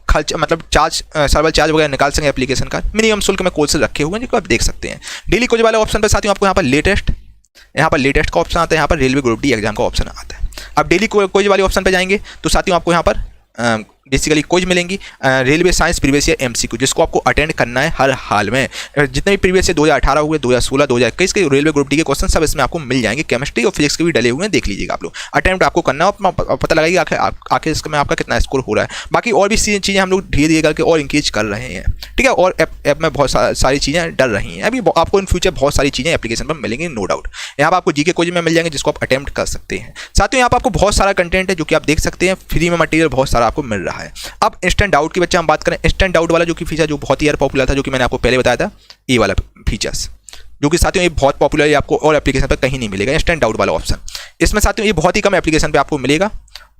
खर्च मतलब चार्ज, सर्वर चार्ज वगैरह निकाल सकें एप्लीकेशन का। मिनिमम शुल्क में कोर्सेज रखे हुए हैं जिनको आप देख सकते हैं। डेली कोच वाले ऑप्शन पर साथियों आपको यहाँ पर लेटेस्ट का ऑप्शन आता है, यहाँ पर रेलवे ग्रुप D एग्जाम का ऑप्शन आता है। अब डेली कोच वाले ऑप्शन पर जाएंगे तो साथियों आपको यहाँ पर बेसिकली कोच मिलेंगी, railway science previous year MCQ, जिसको आपको अटेंड करना है हर हाल में। जितने भी प्रीवियस ईयर 2018 हुए, 2016, 2021 के रेलवे ग्रुप D के क्वेश्चन सब इसमें आपको मिल जाएंगे। केमिस्ट्री और फिजिक्स के भी डले हुए हैं, देख लीजिएगा आप लोग। अटेम्प्ट आपको करना है, पता लगाइए आखिर इसमें आपका कितना स्कोर हो रहा है। बाकी और भी चीज़ें हम लोग धीरे धीरे करके और इंक्रीज कर रहे हैं, ठीक है। और ऐप में बहुत सारी चीज़ें डल रही हैं, अभी आपको इन फ्यूचर बहुत सारी चीज़ें एप्लीकेशन पर मिलेंगी, नो डाउट। यहाँ पर आपको जीके कोच में मिल जाएंगे, जिसको आप अटेम्प्ट कर सकते हैं। साथियों यहाँ पर आपको बहुत सारा कंटेंट है जो कि आप देख सकते हैं, फ्री में मटेरियल बहुत सारा आपको मिल रहा है। अब इंस्टेंट डाउट की बच्चे हम बात करें, इंस्टेंट डाउट वाला जो कि फीचर जो बहुत ही यार पॉपुलर था, जो कि मैंने आपको पहले बताया था, ये वाला फीचर्स जो कि साथियों ये बहुत पॉपुलर है, आपको और एप्लीकेशन पर कहीं नहीं मिलेगा। इंस्टेंट डाउट वाला ऑप्शन इसमें साथियों ये बहुत ही कम एप्लीकेशन पे आपको मिलेगा,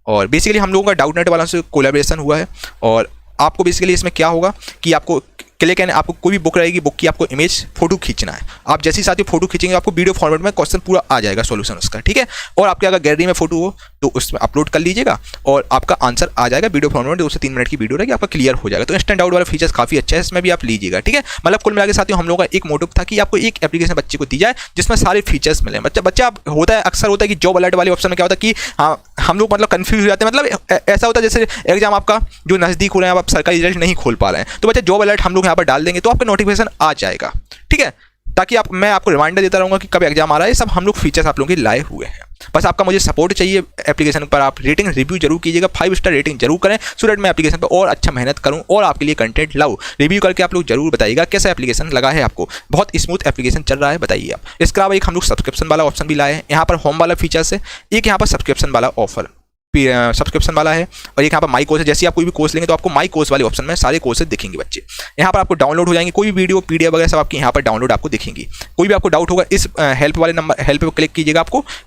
और बेसिकली हम लोगों का डाउट नेट वाला से कोलैबोरेशन हुआ है। और आपको बेसिकली इसमें क्या होगा कि आपको क्लिक है, आपको कोई भी बुक रहेगी, बुक की आपको इमेज फोटो खींचना है। आप जैसे ही साथियों फोटो खींचेंगे आपको वीडियो फॉर्मेट में क्वेश्चन पूरा आ जाएगा, सॉल्यूशन उसका, ठीक है। और आपके अगर गैलरी में फोटो हो तो उसमें अपलोड कर लीजिएगा और आपका आंसर आ जाएगा वीडियो फॉर्मेट में। 2 से 3 मिनट की वीडियो रहेगी, आपका क्लियर हो जाएगा। तो इंस्टेंट डाउट वाला फीचर्स काफ़ी अच्छा है, इसमें भी आप लीजिएगा, ठीक है। मतलब कुल मिला के साथियों हम लोगों का एक मोटिव था कि आपको एक एप्लीकेशन बच्चे को दी जाए जिसमें सारे फीचर्स मिले। बच्चा होता है, अक्सर होता है कि जॉब अलर्ट वाले ऑप्शन में क्या होता है कि हाँ हम लोग मतलब कंफ्यूज हो जाते हैं, मतलब ऐसा होता है जैसे एग्जाम आपका जो नज़दीक हो रहे हैं, आप सरकारी रिजल्ट नहीं खोल पा रहे हैं, तो बच्चे जॉब अलर्ट हम लोग यहाँ पर डाल देंगे तो आपका नोटिफिकेशन आ जाएगा, ठीक है, ताकि मैं आपको रिमाइंडर देता रहूँगा कि कब एग्जाम आ रहा है। सब हम लोग फीचर्स आप लोगों के लाए हुए हैं। बस आपका मुझे सपोर्ट चाहिए एप्लीकेशन पर। आप रेटिंग रिव्यू जरूर कीजिएगा, 5 स्टार रेटिंग जरूर करें, सो दैट मैं एप्लीकेशन पर और अच्छा मेहनत करूं और आपके लिए कंटेंट लाऊं। रिव्यू करके आप लोग जरूर बताइएगा कैसा एप्लीकेशन लगा है आपको। बहुत स्मूथ एप्लीकेशन चल रहा है, बताइए आप। इसके अलावा एक हम लोग सब्सक्रिप्शन वाला ऑप्शन भी लाए हैं। यहाँ पर होम वाला फीचर्स है, एक यहाँ पर सब्सक्रिप्शन वाला ऑफर सब्सक्रिप्शन वाला है, और एक यहाँ पर माई कोर्स है। जैसे आप कोई भी कोर्स लेंगे तो आपको माई कोर्स वाले ऑप्शन में सारे कोर्सेज दिखेंगे बच्चे। यहाँ पर आपको डाउनलोड हो जाएंगे, कोई भी वीडियो पीडीएफ वगैरह सब आपकी यहाँ पर डाउनलोड आपको दिखेंगी। कोई भी आपको डाउट होगा इस हेल्प वाले नंबर, हेल्प पर क्लिक कीजिएगा,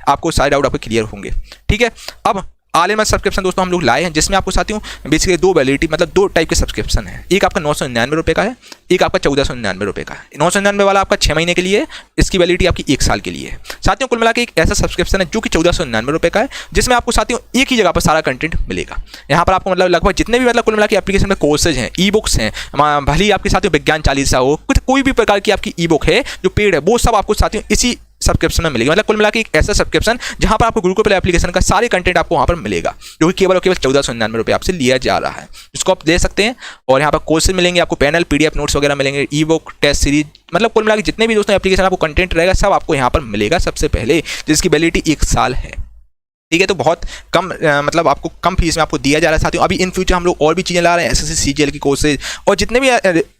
आपको सारे डाउट आपको क्लियर होंगे, ठीक है। अब ऑल इन वन सब्सक्रिप्शन दोस्तों हम लोग लाए हैं, जिसमें आपको साथियों बेसिकली 2 वैलिडिटी, मतलब 2 टाइप के सब्सक्रिप्शन है। एक आपका 999 रुपये का है, एक आपका 1499 रुपये का है। 999 वाला आपका 6 महीने के लिए है, इसकी वैलिडिटी आपकी 1 साल के लिए है। साथियों कुल मिला के एक ऐसा सब्सक्रिप्शन है जो कि 1499 रुपये का है, जिसमें आपको साथियों एक ही जगह पर सारा कंटेंट मिलेगा। यहाँ पर आपको मतलब लगभग जितने भी मतलब कुल मिला के एप्लीकेशन में कोर्सेज हैं, ई बुक्स हैं, भले ही आपके साथियों विज्ञान चालीसा हो, कोई भी प्रकार की आपकी ई बुक है जो पेड है, वो सब आपको साथियों इसी सब्सक्रिप्शन में मिलेगी। मतलब कुल मिला के एक ऐसा सब्सक्रिप्शन जहां पर आपको गुरुकुल प्ले एप्लीकेशन का सारे कंटेंट आपको वहां पर मिलेगा, जो कि केवल और केवल 1499 रुपये आपसे लिया जा रहा है, जिसको आप ले सकते हैं। और यहाँ पर कोर्सेज मिलेंगे आपको, पैनल पीडीएफ नोट्स वगैरह मिलेंगे, ई बुक, टेस्ट सीरीज, मतलब कुल मिला के जितने भी दोस्तों एप्लीकेशन आपको कंटेंट रहेगा सब आपको यहाँ पर मिलेगा सबसे पहले, जिसकी वैलिडिटी 1 साल है, ठीक है। तो बहुत कम मतलब आपको कम फीस में आपको दिया जा रहा है साथियों। अभी इन फ्यूचर हम लोग और भी चीज़ें ला रहे हैं, एसएससी सीजीएल की कोर्सेज, और जितने भी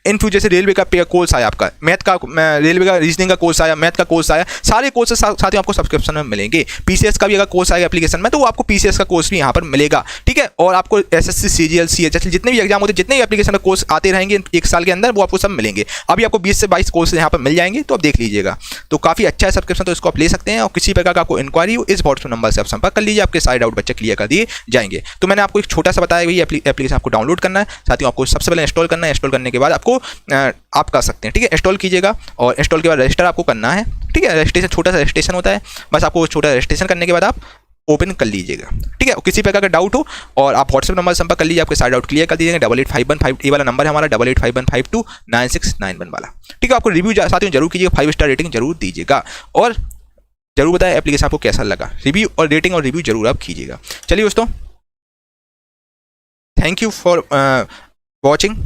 इन फ्यूचर से रेलवे का कोर्स आया, आपका मैथ का, रेलवे का रीजनिंग का कोर्स आया, मैथ का कोर्स आया, सारे कोर्सेज साथियों आपको सब्सक्रिप्शन में मिलेंगे। पीसीएस का भी अगर कोर्स आएगा एप्लीकेशन में तो वो आपको पीसीएस का कोर्स भी यहाँ पर मिलेगा, ठीक है। और आपको एसएससी सीजीएल सीएचएस जितने भी एग्जाम होते हैं, जितने भी एप्लीकेशन का कोर्स आते रहेंगे 1 साल के अंदर, वो आपको सब मिलेंगे। अभी आपको 20 से 22 कोर्स यहाँ पर मिल जाएंगे, तो आप देख लीजिएगा। तो काफ़ी अच्छा है सब्सक्रिप्शन, तो इसको आप ले सकते हैं। और किसी प्रकार का आपको इंक्वायरी हो इस व्हाट्सएप नंबर से आप संपर्क कर लीजिए, आपके सारे डाउट बच्चे क्लियर कर दिए जाएंगे। तो मैंने आपको एक छोटा सा बताया भाई, एप्लीकेशन आपको डाउनलोड करना है साथियों, आपको सबसे पहले इंस्टॉल करना है। इंस्टॉल करने के बाद आपको आप कर सकते हैं, ठीक है। इंस्टॉल कीजिएगा और इंस्टॉल के बाद रजिस्टर आपको करना है, ठीक है। रजिस्ट्रेशन छोटा सा रजिस्ट्रेशन होता है, बस आपको छोटा रजिस्ट्रेशन करने के बाद आप ओपन कर लीजिएगा, ठीक है। किसी प्रकार का डाउट हो और आप व्हाट्सएप नंबर संपर्क कर लीजिए, आपके सारे डाउट क्लियर कर दीजिएगा। 8851 ये वाला नंबर है हमारा, 8851529691 वाला, ठीक है। आपको रिव्यू साथियों जरूर कीजिएगा, 5 स्टार रेटिंग जरूर दीजिएगा, और जरूर बताएं एप्लीकेशन आपको कैसा लगा। रिव्यू और रेटिंग और रिव्यू जरूर आप कीजिएगा। चलिए दोस्तों, थैंक यू फॉर वॉचिंग।